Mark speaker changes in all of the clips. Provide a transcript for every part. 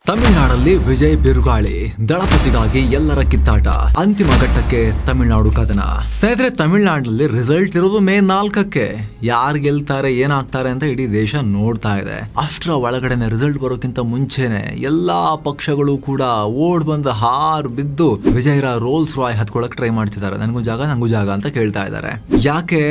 Speaker 1: ತಮಿಳುನಾಡಲ್ಲಿ ವಿಜಯ್ ಬಿರುಗಾಳಿ, ದಳಪತಿಗಾಗಿ ಎಲ್ಲರ ಕಿತ್ತಾಟ, ಅಂತಿಮ ಘಟ್ಟಕ್ಕೆ ತಮಿಳುನಾಡು ಕದನ. ಸ್ನೇಹಿತರೆ, ತಮಿಳುನಾಡಿನಲ್ಲಿ ರಿಸಲ್ಟ್ ಇರೋದು ಮೇ 4ಕ್ಕೆ. ಯಾರು ಗೆಲ್ತಾರೆ, ಏನಾಗ್ತಾರೆ ಅಂತ ಇಡೀ ದೇಶ ನೋಡ್ತಾ ಇದೆ. ಅಷ್ಟರ ಒಳಗಡೆನೆ ರಿಸಲ್ಟ್ ಬರೋಕ್ಕಿಂತ ಮುಂಚೆನೆ ಎಲ್ಲಾ ಪಕ್ಷಗಳು ಕೂಡ ಓಡ್ ಬಂದು ಹಾರ್ ಬಿದ್ದು ವಿಜಯ್ರ ರೋಲ್ಸ್ ರಾಯ್ ಹತ್ಕೊಳಕ್ ಟ್ರೈ ಮಾಡ್ತಿದ್ದಾರೆ. ನನಗೂ ಜಾಗ ಅಂತ ಕೇಳ್ತಾ ಇದ್ದಾರೆ. ಯಾಕೆ?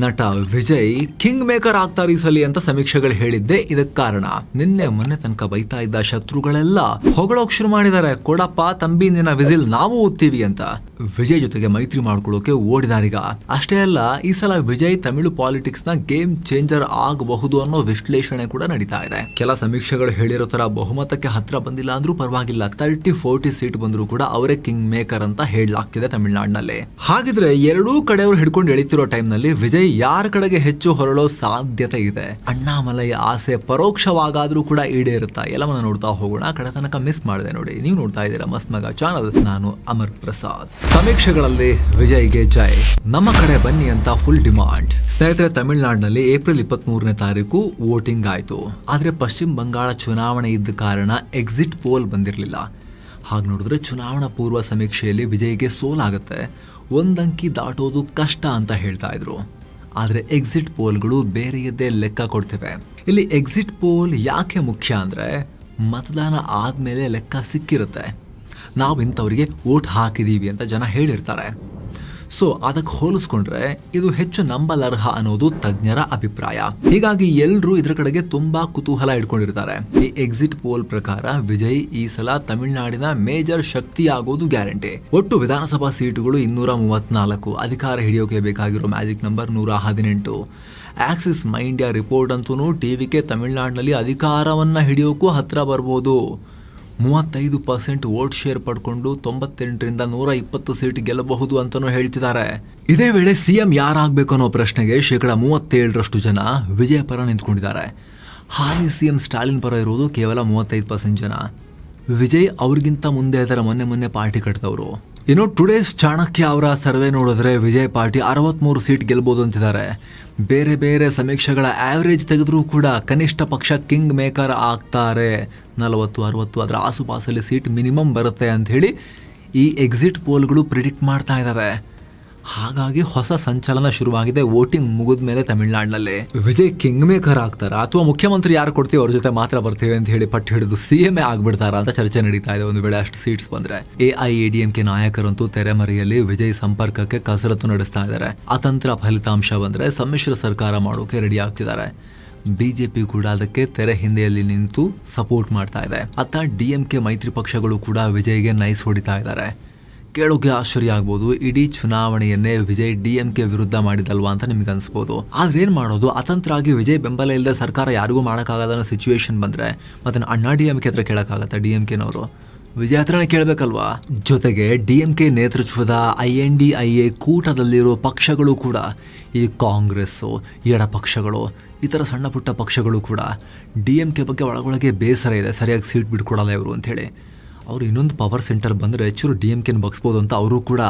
Speaker 1: ನಟ ವಿಜಯ್ ಕಿಂಗ್ ಮೇಕರ್ ಆಗ್ತಾರೆ ಈ ಸಲಿ ಅಂತ ಸಮೀಕ್ಷೆಗಳು ಹೇಳಿದ್ದೆ ಇದಕ್ಕೆ ಕಾರಣ. ನಿನ್ನೆ ಮೊನ್ನೆ ತನಕ ಬೈತಾ ಇದ್ದ ಶತ್ರುಗಳೆಲ್ಲ ಹೊಗಳೋಕ್ ಶುರು ಮಾಡಿದ್ದಾರೆ. ಕೊಡಪ್ಪ ತಂಬಿ ನಿನ್ನ ವಿಸಿಲ್ ನಾವು ಓದ್ತೀವಿ ಅಂತ. ವಿಜಯ್ ಜೊತೆಗೆ ಮೈತ್ರಿ ಮಾಡ್ಕೊಳ್ಳೋಕೆ ಓಡಿದಾರೀಗ. ಅಷ್ಟೇ ಅಲ್ಲ, ಈ ಸಲ ವಿಜಯ್ ತಮಿಳು ಪಾಲಿಟಿಕ್ಸ್ ನ ಗೇಮ್ ಚೇಂಜರ್ ಆಗಬಹುದು ಅನ್ನೋ ವಿಶ್ಲೇಷಣೆ ಕೂಡ ನಡೀತಾ ಇದೆ. ಕೆಲ ಸಮೀಕ್ಷೆಗಳು ಹೇಳಿರೋ ತರ ಬಹುಮತಕ್ಕೆ ಹತ್ರ ಬಂದಿಲ್ಲ ಅಂದ್ರೂ ಪರವಾಗಿಲ್ಲ, 30-40 ಸೀಟ್ ಬಂದ್ರು ಕೂಡ ಅವರೇ ಕಿಂಗ್ ಮೇಕರ್ ಅಂತ ಹೇಳಲಾಗ್ತಿದೆ ತಮಿಳುನಾಡಿನಲ್ಲಿ. ಹಾಗಿದ್ರೆ ಎರಡೂ ಕಡೆಯವರು ಹಿಡ್ಕೊಂಡು ಎಳಿತಿರೋ ಟೈಮ್ ನಲ್ಲಿ ವಿಜಯ್ ಯಾರ ಕಡೆಗೆ ಹೆಚ್ಚು ಹೊರಳೋ ಸಾಧ್ಯತೆ ಇದೆ? ಅಣ್ಣಾಮಲೈ ಆಸೆ ಪರೋಕ್ಷವಾಗಾದ್ರೂ ಕೂಡ ಈಡೇರುತ್ತಾ? ಎಲ್ಲವನ್ನ ನೋಡ್ತಾ ಹೋಗೋಣ. ಕಡೆ ತನಕ ಮಿಸ್ ಮಾಡಿದೆ ನೋಡಿ. ನೀವು ನೋಡ್ತಾ ಇದ್ದೀರಾ ಮಸ್ತ್ ಮಗ ಚಾನಲ್. ನಾನು ಅಮರ್ ಪ್ರಸಾದ್. ಸಮೀಕ್ಷೆಗಳಲ್ಲಿ ವಿಜಯ್ಗೆ ಜೈ, ನಮ್ಮ ಕಡೆ ಬನ್ನಿ ಅಂತ ಫುಲ್ ಡಿಮಾಂಡ್. ಸ್ನೇಹಿತರೆ, ತಮಿಳುನಾಡಿನಲ್ಲಿ ಏಪ್ರಿಲ್ 23ನೇ ತಾರೀಕು ವೋಟಿಂಗ್ ಆಯ್ತು. ಆದ್ರೆ ಪಶ್ಚಿಮ ಬಂಗಾಳ ಚುನಾವಣೆ ಇದ್ದ ಕಾರಣ ಎಕ್ಸಿಟ್ ಪೋಲ್ ಬಂದಿರಲಿಲ್ಲ. ಹಾಗೆ ನೋಡಿದ್ರೆ ಚುನಾವಣಾ ಪೂರ್ವ ಸಮೀಕ್ಷೆಯಲ್ಲಿ ವಿಜಯ್ಗೆ ಸೋಲಾಗುತ್ತೆ, ಒಂದಂಕಿ ದಾಟೋದು ಕಷ್ಟ ಅಂತ ಹೇಳ್ತಾ ಇದ್ರು. ಆದರೆ ಎಕ್ಸಿಟ್ ಪೋಲ್ಗಳು ಬೇರೆಯದ್ದೇ ಲೆಕ್ಕ ಕೊಡ್ತೇವೆ. ಇಲ್ಲಿ ಎಕ್ಸಿಟ್ ಪೋಲ್ ಯಾಕೆ ಮುಖ್ಯ ಅಂದರೆ, ಮತದಾನ ಆದಮೇಲೆ ಲೆಕ್ಕ ಸಿಕ್ಕಿರುತ್ತೆ, ನಾವು ಇಂಥವರಿಗೆ ವೋಟ್ ಹಾಕಿದ್ದೀವಿ ಅಂತ ಜನ ಹೇಳಿರ್ತಾರೆ. ಸೊ ಅದಕ್ಕೆ ಹೋಲಿಸ್ಕೊಂಡ್ರೆ ಇದು ಹೆಚ್ಚು ನಂಬಲರ್ಹ ಅನ್ನೋದು ತಜ್ಞರ ಅಭಿಪ್ರಾಯ. ಹೀಗಾಗಿ ಎಲ್ಲರೂ ಇದರ ಕಡೆಗೆ ತುಂಬಾ ಕುತೂಹಲ ಇಟ್ಕೊಂಡಿರ್ತಾರೆ. ಈ ಎಕ್ಸಿಟ್ ಪೋಲ್ ಪ್ರಕಾರ ವಿಜಯ್ ಈ ಸಲ ತಮಿಳುನಾಡಿನ ಮೇಜರ್ ಶಕ್ತಿ ಆಗೋದು ಗ್ಯಾರಂಟಿ. ಒಟ್ಟು ವಿಧಾನಸಭಾ ಸೀಟುಗಳು 234, ಅಧಿಕಾರ ಹಿಡಿಯೋಕೆ ಬೇಕಾಗಿರೋ ಮ್ಯಾಜಿಕ್ ನಂಬರ್ 118. ಆಕ್ಸಿಸ್ ಮೈ ಇಂಡಿಯಾ ರಿಪೋರ್ಟ್ ಅಂತೂ ಟಿವಿಗೆ ತಮಿಳುನಾಡಿನಲ್ಲಿ ಅಧಿಕಾರವನ್ನ ಹಿಡಿಯೋಕ್ಕೂ ಹತ್ರ ಬರ್ಬೋದು. 35% ವೋಟ್ ಶೇರ್ ಪಡ್ಕೊಂಡು 98ರಿಂದ 120 ಸೀಟ್ ಗೆಲ್ಲಬಹುದು ಅಂತಾನೂ ಹೇಳ್ತಿದ್ದಾರೆ. ಇದೇ ವೇಳೆ ಸಿಎಂ ಯಾರಾಗಬೇಕು ಅನ್ನೋ ಪ್ರಶ್ನೆಗೆ 37% ಜನ ವಿಜಯ ಪರ ನಿಂತ್ಕೊಂಡಿದ್ದಾರೆ. ಹಾಲಿ ಸಿಎಂ ಸ್ಟಾಲಿನ್ ಪರ ಇರುವುದು ಕೇವಲ 35% ಜನ. ವಿಜಯ್ ಅವ್ರಿಗಿಂತ ಮುಂದೆ ಇದ್ದಾರೆ, ಮೊನ್ನೆ ಪಾರ್ಟಿ ಕಟ್ಟಿದವರು. ಇನ್ನು ಟುಡೇಸ್ ಚಾಣಕ್ಯ ಅವರ ಸರ್ವೆ ನೋಡಿದ್ರೆ ವಿಜಯ್ ಪಾರ್ಟಿ 63 ಸೀಟ್ ಗೆಲ್ಬಹುದು ಅಂತಿದ್ದಾರೆ. ಬೇರೆ ಬೇರೆ ಸಮೀಕ್ಷೆಗಳ ಆವರೇಜ್ ತೆಗೆದ್ರೂ ಕೂಡ ಕನಿಷ್ಠ ಪಕ್ಷ ಕಿಂಗ್ ಮೇಕರ್ ಆಗ್ತಾರೆ. 40-60 ಅದರ ಆಸುಪಾಸಲ್ಲಿ ಸೀಟ್ ಮಿನಿಮಮ್ ಬರುತ್ತೆ ಅಂತ ಹೇಳಿ ಈ ಎಕ್ಸಿಟ್ ಪೋಲ್ಗಳು ಪ್ರಿಡಿಕ್ಟ್ ಮಾಡ್ತಾ ಇದ್ದಾವೆ. ಹಾಗಾಗಿ ಹೊಸ ಸಂಚಲನ ಶುರುವಾಗಿದೆ ವೋಟಿಂಗ್ ಮುಗಿದ ಮೇಲೆ ತಮಿಳುನಾಡಿನಲ್ಲಿ. ವಿಜಯ್ ಕಿಂಗ್ ಮೇಕರ್ ಆಗ್ತಾರ ಅಥವಾ ಮುಖ್ಯಮಂತ್ರಿ ಯಾರು ಕೊಡ್ತೀವಿ ಅವ್ರ ಜೊತೆ ಮಾತ್ರ ಬರ್ತೀವಿ ಅಂತ ಹೇಳಿ ಪಟ್ಟು ಹಿಡಿದು ಸಿಎಂ ಆಗ್ಬಿಡ್ತಾರ ಅಂತ ಚರ್ಚೆ ನಡೀತಾ ಇದೆ. ಒಂದು ವೇಳೆ ಅಷ್ಟು ಸೀಟ್ಸ್ ಬಂದ್ರೆ AIADMK ನಾಯಕರಂತೂ ತೆರೆಮರೆಯಲ್ಲಿ ವಿಜಯ್ ಸಂಪರ್ಕಕ್ಕೆ ಕಸರತ್ತು ನಡೆಸ್ತಾ ಇದ್ದಾರೆ. ಅತಂತ್ರ ಫಲಿತಾಂಶ ಬಂದ್ರೆ ಸಮ್ಮಿಶ್ರ ಸರ್ಕಾರ ಮಾಡೋಕೆ ರೆಡಿ ಆಗ್ತಿದ್ದಾರೆ. ಬಿಜೆಪಿ ಕೂಡ ಅದಕ್ಕೆ ತೆರೆ ಹಿಂದೆಯಲ್ಲಿ ನಿಂತು ಸಪೋರ್ಟ್ ಮಾಡ್ತಾ ಇದೆ. ಅತ್ತ DMK ಮೈತ್ರಿ ಪಕ್ಷಗಳು ಕೂಡ ವಿಜಯ್ಗೆ ನೈಸ್ ಹೊಡಿತಾ ಇದ್ದಾರೆ. ಕೇಳೋಕೆ ಆಶ್ಚರ್ಯ ಆಗ್ಬೋದು, ಇಡೀ ಚುನಾವಣೆಯನ್ನೇ ವಿಜಯ್ DMK ವಿರುದ್ಧ ಮಾಡಿದಲ್ವಾ ಅಂತ ನಿಮ್ಗೆ ಅನ್ಸ್ಬೋದು. ಆದ್ರೆ ಏನ್ ಮಾಡೋದು, ಅತಂತ್ರ ಆಗಿ ವಿಜಯ್ ಬೆಂಬಲ ಇಲ್ಲದೆ ಸರ್ಕಾರ ಯಾರಿಗೂ ಮಾಡೋಕ್ಕಾಗಲ್ಲ ಅನ್ನೋ ಸಿಚುವೇಶನ್ ಬಂದ್ರೆ ಮತ್ತೆ ಅಣ್ಣಾ DMK ಹತ್ರ ಕೇಳಕ್ಕಾಗತ್ತ? DMKನವರು ವಿಜಯ್ ಹತ್ರನೇ ಕೇಳಬೇಕಲ್ವಾ? ಜೊತೆಗೆ DMK ನೇತೃತ್ವದ INDIA ಕೂಟದಲ್ಲಿರೋ ಪಕ್ಷಗಳು ಕೂಡ, ಈ ಕಾಂಗ್ರೆಸ್, ಎಡ ಪಕ್ಷಗಳು, ಈ ಥರ ಸಣ್ಣ ಪುಟ್ಟ ಪಕ್ಷಗಳು ಕೂಡ DMK ಬಗ್ಗೆ ಒಳಗೊಳಗೆ ಬೇಸರ ಇದೆ, ಸರಿಯಾಗಿ ಸೀಟ್ ಬಿಟ್ಕೊಡಲ್ಲ ಇವರು ಅಂಥೇಳಿ. ಅವರು ಇನ್ನೊಂದು ಪವರ್ ಸೆಂಟರ್ ಬಂದರೆ ಚೂರು DMKನ ಬಗ್ಸ್ಬೋದು ಅಂತ ಅವರು ಕೂಡ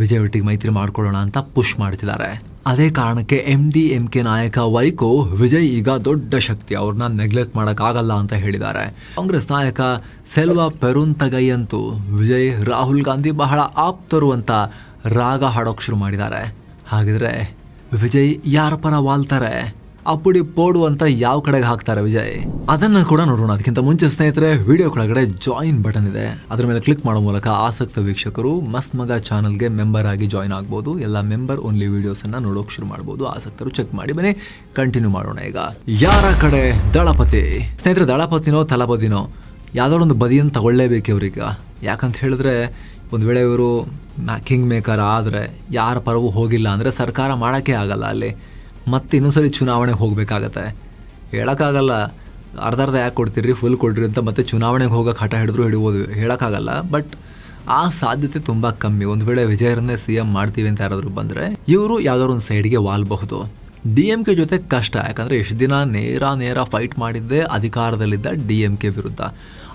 Speaker 1: ವಿಜಯ್ ಒಟ್ಟಿಗೆ ಮೈತ್ರಿ ಮಾಡ್ಕೊಳ್ಳೋಣ ಅಂತ ಪುಷ್ ಮಾಡ್ತಿದ್ದಾರೆ. ಅದೇ ಕಾರಣಕ್ಕೆ MDMK ನಾಯಕ ವೈಕೋ ವಿಜಯ್ ಈಗ ದೊಡ್ಡ ಶಕ್ತಿ, ಅವ್ರನ್ನ ನೆಗ್ಲೆಕ್ಟ್ ಮಾಡೋಕ್ಕಾಗಲ್ಲ ಅಂತ ಹೇಳಿದ್ದಾರೆ. ಕಾಂಗ್ರೆಸ್ ನಾಯಕ ಸೆಲ್ವಾ ಪೆರುಂತಗೈ ಅಂತೂ ವಿಜಯ್ ರಾಹುಲ್ ಗಾಂಧಿ ಬಹಳ ಆಪ್ತರು ಅಂತ ರಾಗ ಹಾಡೋಕೆ ಶುರು ಮಾಡಿದ್ದಾರೆ. ಹಾಗಿದ್ರೆ ವಿಜಯ್ ಯಾರ ಪರ ವಾಲ್ತಾರೆ, ಅಪ್ಪುಡಿ ಪೋಡು ಅಂತ ಯಾವ ಕಡೆಗೆ ಹಾಕ್ತಾರೆ ವಿಜಯ್? ಅದನ್ನ ಕೂಡ ನೋಡೋಣ. ಅದಕ್ಕಿಂತ ಮುಂಚೆ ಸ್ನೇಹಿತರೆ, ವಿಡಿಯೋ ಕೆಳಗಡೆ ಜಾಯಿನ್ ಬಟನ್ ಇದೆ, ಅದರ ಮೇಲೆ ಕ್ಲಿಕ್ ಮಾಡೋ ಮೂಲಕ ಆಸಕ್ತ ವೀಕ್ಷಕರು ಮಸ್ತ್ ಮಗ ಚಾನಲ್ಗೆ ಮೆಂಬರ್ ಆಗಿ ಜಾಯಿನ್ ಆಗ್ಬೋದು. ಎಲ್ಲ ಮೆಂಬರ್ ಓನ್ಲಿ ವಿಡಿಯೋಸ್ ಅನ್ನ ನೋಡೋಕೆ ಶುರು ಮಾಡ್ಬೋದು. ಆಸಕ್ತರು ಚೆಕ್ ಮಾಡಿ ಬನ್ನಿ. ಕಂಟಿನ್ಯೂ ಮಾಡೋಣ. ಈಗ ಯಾರ ಕಡೆ ದಳಪತಿ? ಸ್ನೇಹಿತರೆ, ದಳಪತಿನೋ ತಲಪತಿನೋ ಯಾವ್ದಾದ್ರು ಒಂದು ಬದಿಯನ್ನು ತಗೊಳ್ಳೇಬೇಕು ಇವ್ರೀಗ. ಯಾಕಂತ ಹೇಳಿದ್ರೆ, ಒಂದು ವೇಳೆ ಇವರು ಕಿಂಗ್ ಮೇಕರ್ ಆದರೆ ಯಾರ ಪರವೂ ಹೋಗಿಲ್ಲ ಅಂದರೆ ಸರ್ಕಾರ ಮಾಡೋಕ್ಕೆ ಆಗಲ್ಲ. ಅಲ್ಲಿ ಮತ್ತೆ ಇನ್ನೊಂದ್ಸರಿ ಚುನಾವಣೆಗೆ ಹೋಗಬೇಕಾಗತ್ತೆ. ಹೇಳೋಕ್ಕಾಗಲ್ಲ, ಅರ್ಧ ಯಾಕೆ ಕೊಡ್ತೀರಿ, ಫುಲ್ ಕೊಡ್ರಿ ಅಂತ ಮತ್ತೆ ಚುನಾವಣೆಗೆ ಹೋಗೋಕೆ ಹಠ ಹಿಡಿದ್ರು ಹಿಡಿಬೋದು, ಹೇಳೋಕ್ಕಾಗಲ್ಲ. ಬಟ್ ಆ ಸಾಧ್ಯತೆ ತುಂಬ ಕಮ್ಮಿ. ಒಂದು ವೇಳೆ ವಿಜಯರನ್ನೇ CM ಮಾಡ್ತೀವಿ ಅಂತ ಯಾರಾದರೂ ಬಂದರೆ ಇವರು ಯಾವ್ದಾದ್ರು ಒಂದು ಸೈಡ್ಗೆ ವಾಲ್ಬಹುದು. DMK ಜೊತೆ ಕಷ್ಟ, ಯಾಕಂದರೆ ಎಷ್ಟು ದಿನ ನೇರ ಫೈಟ್ ಮಾಡಿದ್ದೇ ಅಧಿಕಾರದಲ್ಲಿದ್ದ DMK ವಿರುದ್ಧ,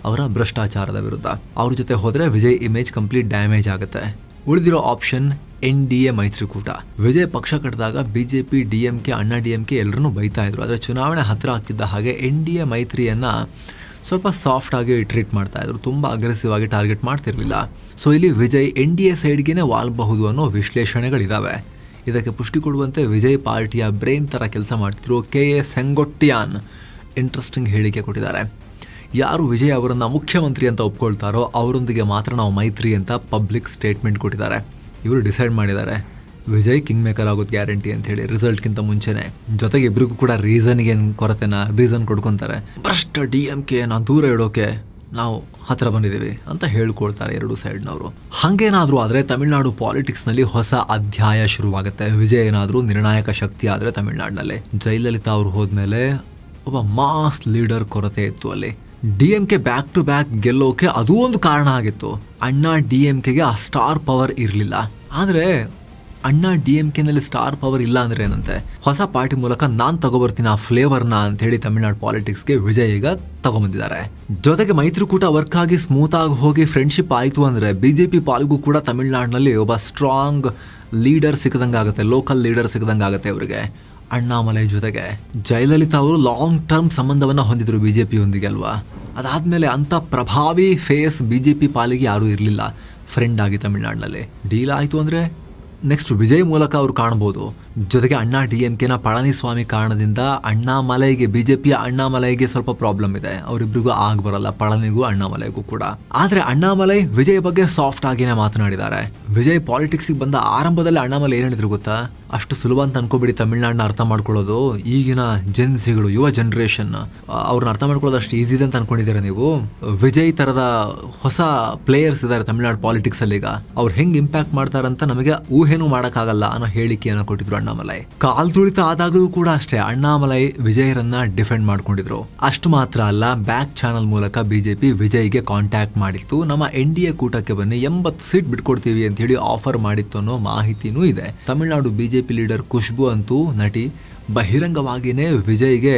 Speaker 1: ಅವರ ಭ್ರಷ್ಟಾಚಾರದ ವಿರುದ್ಧ. ಅವ್ರ ಜೊತೆ ಹೋದರೆ ವಿಜಯ್ ಇಮೇಜ್ ಕಂಪ್ಲೀಟ್ ಡ್ಯಾಮೇಜ್ ಆಗುತ್ತೆ. ಉಳಿದಿರೋ ಆಪ್ಷನ್ NDA ಮೈತ್ರಿಕೂಟ. ವಿಜಯ್ ಪಕ್ಷ ಕಟ್ಟಿದಾಗ BJP, DMK, ಅಣ್ಣಾ DMK ಎಲ್ಲರನ್ನೂ ಬೈತಾ ಇದ್ರು. ಆದರೆ ಚುನಾವಣೆ ಹತ್ತಿರ ಆಗ್ತಿದ್ದ ಹಾಗೆ NDA ಮೈತ್ರಿಯನ್ನ ಸ್ವಲ್ಪ ಸಾಫ್ಟ್ ಆಗಿ ಟ್ರೀಟ್ ಮಾಡ್ತಾ ಇದ್ರು, ತುಂಬ ಅಗ್ರೆಸಿವ್ ಆಗಿ ಟಾರ್ಗೆಟ್ ಮಾಡ್ತಿರ್ಲಿಲ್ಲ. ಸೊ ಇಲ್ಲಿ ವಿಜಯ್ NDA ಸೈಡ್ಗೆ ವಾಲ್ಬಹುದು ಅನ್ನೋ ವಿಶ್ಲೇಷಣೆಗಳಿದಾವೆ. ಇದಕ್ಕೆ ಪುಷ್ಟಿ ಕೊಡುವಂತೆ ವಿಜಯ್ ಪಾರ್ಟಿಯ ಬ್ರೈನ್ ಥರ ಕೆಲಸ ಮಾಡ್ತಿದ್ರು KA ಸೆಂಗೊಟ್ಟಿಯಾನ್ ಇಂಟ್ರೆಸ್ಟಿಂಗ್ ಹೇಳಿಕೆ ಕೊಟ್ಟಿದ್ದಾರೆ. ಯಾರು ವಿಜಯ್ ಅವರನ್ನು ಮುಖ್ಯಮಂತ್ರಿ ಅಂತ ಒಪ್ಕೊಳ್ತಾರೋ ಅವರೊಂದಿಗೆ ಮಾತ್ರ ನಾವು ಮೈತ್ರಿ ಅಂತ ಪಬ್ಲಿಕ್ ಸ್ಟೇಟ್ಮೆಂಟ್ ಕೊಟ್ಟಿದ್ದಾರೆ. ಇವರು ಡಿಸೈಡ್ ಮಾಡಿದ್ದಾರೆ ವಿಜಯ್ ಕಿಂಗ್ ಮೇಕರ್ ಆಗೋದು ಗ್ಯಾರಂಟಿ ಅಂತ ಹೇಳಿ ರಿಸಲ್ಟ್ಗಿಂತ ಮುಂಚೆನೆ. ಜೊತೆಗೆ ಇಬ್ಬರಿಗೂ ಕೂಡ ರೀಸನ್ ಕೊಡ್ಕೊತಾರೆ. ಭ್ರಷ್ಟ DMKನ ದೂರ ಇಡೋಕೆ ನಾವು ಹತ್ರ ಬಂದಿದ್ದೀವಿ ಅಂತ ಹೇಳ್ಕೊಳ್ತಾರೆ ಎರಡು ಸೈಡ್ನವರು. ಹಾಗೇನಾದರೂ ಆದರೆ ತಮಿಳುನಾಡು ಪಾಲಿಟಿಕ್ಸ್ನಲ್ಲಿ ಹೊಸ ಅಧ್ಯಾಯ ಶುರುವಾಗುತ್ತೆ. ವಿಜಯ್ ಏನಾದರೂ ನಿರ್ಣಾಯಕ ಶಕ್ತಿ ಆದರೆ ತಮಿಳುನಾಡಿನಲ್ಲಿ. ಜಯಲಲಿತಾ ಅವರು ಹೋದ್ಮೇಲೆ ಒಬ್ಬ ಮಾಸ್ ಲೀಡರ್ ಕೊರತೆ ಇತ್ತು ಅಲ್ಲಿ. DMK ಬ್ಯಾಕ್ ಟು ಬ್ಯಾಕ್ ಗೆಲ್ಲೋಕೆ ಅದೂ ಒಂದು ಕಾರಣ ಆಗಿತ್ತು. ಅಣ್ಣಾ DMKಗೆ ಆ ಸ್ಟಾರ್ ಪವರ್ ಇರಲಿಲ್ಲ. ಆದರೆ ಅಣ್ಣಾ DMKನಲ್ಲಿ ಸ್ಟಾರ್ ಪವರ್ ಇಲ್ಲ ಅಂದ್ರೆ ಏನಂತೆ, ಹೊಸ ಪಾರ್ಟಿ ಮೂಲಕ ನಾನು ತಗೋಬರ್ತೀನಿ ಆ ಫ್ಲೇವರ್ನ ಅಂತ ಹೇಳಿ ತಮಿಳುನಾಡು ಪಾಲಿಟಿಕ್ಸ್ಗೆ ವಿಜಯ್ ಈಗ ತಗೊಂಬಂದಿದ್ದಾರೆ. ಜೊತೆಗೆ ಮೈತ್ರಿಕೂಟ ವರ್ಕ್ ಆಗಿ ಸ್ಮೂತ್ ಆಗಿ ಹೋಗಿ ಫ್ರೆಂಡ್ಶಿಪ್ ಆಯಿತು ಅಂದ್ರೆ BJP ಪಾಲಿಗೂ ಕೂಡ ತಮಿಳುನಾಡಿನಲ್ಲಿ ಒಬ್ಬ ಸ್ಟ್ರಾಂಗ್ ಲೀಡರ್ ಸಿಕ್ಕದಂಗಾಗುತ್ತೆ, ಲೋಕಲ್ ಲೀಡರ್ ಸಿಕ್ಕದಂಗಾಗುತ್ತೆ ಅವರಿಗೆ. ಅಣ್ಣಾಮಲೈ ಜೊತೆಗೆ ಜಯಲಲಿತಾ ಅವರು ಲಾಂಗ್ ಟರ್ಮ್ ಸಂಬಂಧವನ್ನು ಹೊಂದಿದ್ರು BJPಯೊಂದಿಗೆ ಅಲ್ವಾ. ಅದಾದಮೇಲೆ ಅಂಥ ಪ್ರಭಾವಿ ಫೇಸ್ BJP ಪಾಲಿಗೆ ಯಾರೂ ಇರಲಿಲ್ಲ ಫ್ರೆಂಡ್ ಆಗಿ ತಮಿಳುನಾಡಿನಲ್ಲಿ. ಡೀಲ್ ಆಯಿತು ಅಂದರೆ ನೆಕ್ಸ್ಟ್ ವಿಜಯ್ ಮೂಲಕ ಅವರು ಕಾಣ್ಬೋದು. ಜೊತೆಗೆ ಅಣ್ಣಾ DMKನ ಪಳನಿಸ್ವಾಮಿ ಕಾರಣದಿಂದ ಅಣ್ಣಾಮಲೈಗೆ BJPಯ ಅಣ್ಣಾಮಲೈಗೆ ಸ್ವಲ್ಪ ಪ್ರಾಬ್ಲಮ್ ಇದೆ. ಅವರಿಬ್ಬರಿಗೂ ಬರಲ್ಲ, ಪಳನಿಗೂ ಅಣ್ಣಾಮಲೈಗೂ ಕೂಡ. ಆದರೆ ಅಣ್ಣಾಮಲೈ ವಿಜಯ್ ಬಗ್ಗೆ ಸಾಫ್ಟ್ ಆಗಿನೇ ಮಾತನಾಡಿದ್ದಾರೆ. ವಿಜಯ್ ಪಾಲಿಟಿಕ್ಸ್ಗೆ ಬಂದ ಆರಂಭದಲ್ಲಿ ಅಣ್ಣಾಮಲೈ ಏನು ಹೇಳಿದ್ರು ಗೊತ್ತಾ, ಅಷ್ಟು ಸುಲಭ ಅಂತ ಅನ್ಕೋಬಿಡಿ ತಮಿಳ್ನಾಡನ್ನ ಅರ್ಥ ಮಾಡ್ಕೊಳ್ಳೋದು. ಈಗಿನ ಜೆನ್ಸಿಗಳು, ಯುವ ಜನರೇಷನ್, ಅವ್ರನ್ನ ಅರ್ಥ ಮಾಡ್ಕೊಳ್ಳೋದು ಅಷ್ಟು ಈಸಿ ಇದೆ ಅಂತ ಅನ್ಕೊಂಡಿದ್ದೀರಾ ನೀವು? ವಿಜಯ್ ತರದ ಹೊಸ ಪ್ಲೇಯರ್ಸ್ ಇದ್ದಾರೆ ತಮಿಳ್ನಾಡು ಪಾಲಿಟಿಕ್ಸ್ ಅಲ್ಲಿ. ಈಗ ಅವ್ರು ಹೆಂಗ್ ಇಂಪ್ಯಾಕ್ಟ್ ಮಾಡ್ತಾರಂತ ನಮಗೆ ಊಹೆನೂ ಮಾಡೋಕ್ಕಾಗಲ್ಲ ಅನ್ನೋ ಹೇಳಿಕೆಯನ್ನು ಕೊಟ್ಟಿದ್ರು ಅಣ್ಣಾಮಲೈ. ಕಾಲ್ ತುಳಿತ ಆದಾಗಲೂ ಕೂಡ ಅಷ್ಟೇ ಅಣ್ಣಾಮಲೈ ವಿಜಯರನ್ನ ಡಿಫೆಂಡ್ ಮಾಡ್ಕೊಂಡಿದ್ರು. ಅಷ್ಟು ಮಾತ್ರ ಅಲ್ಲ, ಬ್ಯಾಕ್ ಚಾನಲ್ ಮೂಲಕ BJP ವಿಜಯ್ಗೆ ಕಾಂಟ್ಯಾಕ್ಟ್ ಮಾಡಿತ್ತು. ನಮ್ಮ NDA ಕೂಟಕ್ಕೆ ಬನ್ನಿ, 80 ಸೀಟ್ ಬಿಟ್ಕೊಡ್ತೀವಿ ಅಂತ ಹೇಳಿ ಆಫರ್ ಮಾಡಿತ್ತು ಅನ್ನೋ ಮಾಹಿತಿನೂ ಇದೆ. ತಮಿಳುನಾಡು BJP ಲೀಡರ್ ಖುಷ್ಬು ಅಂತೂ ನಟಿ ಬಹಿರಂಗವಾಗಿಯೇ ವಿಜಯ್ಗೆ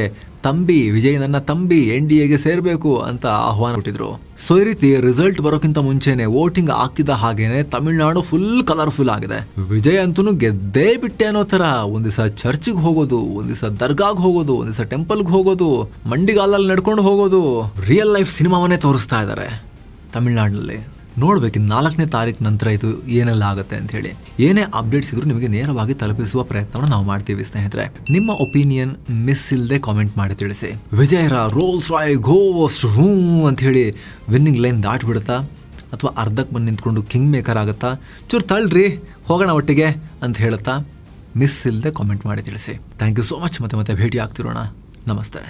Speaker 1: ವಿಜಯ್ ನನ್ನ ತಂಬಿ NDAಗೆ ಸೇರ್ಬೇಕು ಅಂತ ಆಹ್ವಾನ ಕೊಟ್ಟಿದ್ರು. ಸೊ ಈ ರೀತಿ ರಿಸಲ್ಟ್ ಬರೋಕ್ಕಿಂತ ಮುಂಚೆನೆ ವೋಟಿಂಗ್ ಆಗ್ತಿದ್ದ ಹಾಗೇನೆ ತಮಿಳುನಾಡು ಫುಲ್ ಕಲರ್ಫುಲ್ ಆಗಿದೆ. ವಿಜಯ್ ಅಂತೂ ಗೆದ್ದೇ ಬಿಟ್ಟೆ ಅನ್ನೋ ತರ ಒಂದ್ ದಿವಸ ಚರ್ಚಿಗೆ ಹೋಗೋದು, ಒಂದ್ ದಿವಸ ದರ್ಗಾಗ್ ಹೋಗೋದು, ಒಂದ್ ದಿವಸ ಟೆಂಪಲ್ಗೆ ಹೋಗೋದು, ಮಂಡಿಗಾಲಲ್ಲಿ ನಡ್ಕೊಂಡು ಹೋಗೋದು, ರಿಯಲ್ ಲೈಫ್ ಸಿನಿಮಾವನ್ನೇ ತೋರಿಸ್ತಾ ಇದ್ದಾರೆ ತಮಿಳುನಾಡಿನಲ್ಲಿ. ನೋಡ್ಬೇಕು 4ನೇ ತಾರೀಕು ನಂತರ ಇದು ಏನೆಲ್ಲ ಆಗುತ್ತೆ ಅಂತ ಹೇಳಿ. ಏನೇ ಅಪ್ಡೇಟ್ಸ್ ಇದ್ರೂ ನಿಮಗೆ ನೇರವಾಗಿ ತಲುಪಿಸುವ ಪ್ರಯತ್ನವನ್ನು ನಾವು ಮಾಡ್ತೀವಿ ಸ್ನೇಹಿತರೆ. ನಿಮ್ಮ ಒಪಿನಿಯನ್ ಮಿಸ್ ಇಲ್ಲದೆ ಕಾಮೆಂಟ್ ಮಾಡಿ ತಿಳಿಸಿ. ವಿಜಯರ ರೋಲ್ಸ್ ರಾಯ್ ಗೋಸ್ಟ್ ಹೂ ಅಂತ ಹೇಳಿ ವಿನ್ನಿಂಗ್ ಲೈನ್ ದಾಟ್ಬಿಡುತ್ತಾ, ಅಥವಾ ಅರ್ಧಕ್ಕೆ ಬಂದು ನಿಂತ್ಕೊಂಡು ಕಿಂಗ್ ಮೇಕರ್ ಆಗುತ್ತಾ, ಚೂರು ತಳ್ಳ್ರಿ ಹೋಗೋಣ ಒಟ್ಟಿಗೆ ಅಂತ ಹೇಳುತ್ತಾ ಮಿಸ್ ಇಲ್ಲದೆ ಕಾಮೆಂಟ್ ಮಾಡಿ ತಿಳಿಸಿ. Thank you so much. ಮತ್ತೆ ಭೇಟಿ ಆಗ್ತಿರೋಣ. ನಮಸ್ತೆ.